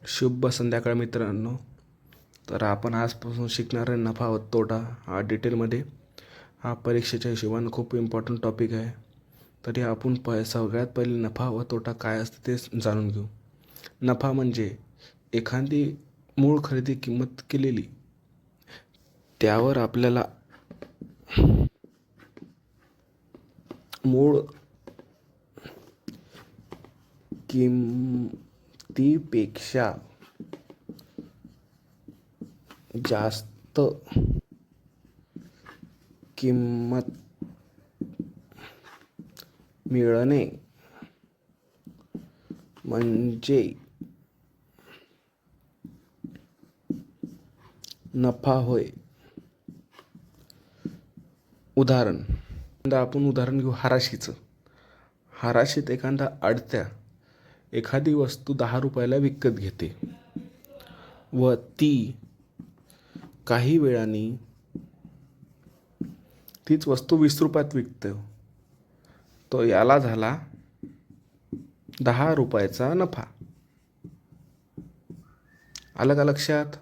शुभ संध्याकाळ मित्रांनो. तर आपण आजपासून शिकणार आहे नफा व तोटा हा डिटेलमध्ये. हा परीक्षेच्या हिशोबाने खूप इम्पॉर्टंट टॉपिक आहे. तरी आपण सगळ्यात पहिले नफा व तोटा काय असते ते जाणून घेऊ. नफा म्हणजे एखादी मूळ खरेदी किंमत केलेली त्यावर आपल्याला मूळ किमतीपेक्षा जास्त किंमत मिळणे म्हणजे नफा होय. आपण उदाहरण घेऊ हराशीचं. हराशीत एखादा आडत्या एखादी वस्तू 10 रुपयाला विकत घेते व ती काही वेळाने तीच वस्तू 20 रुपयात विकते. तो याला झाला 10 रुपयाचा नफा. आलं का लक्षात?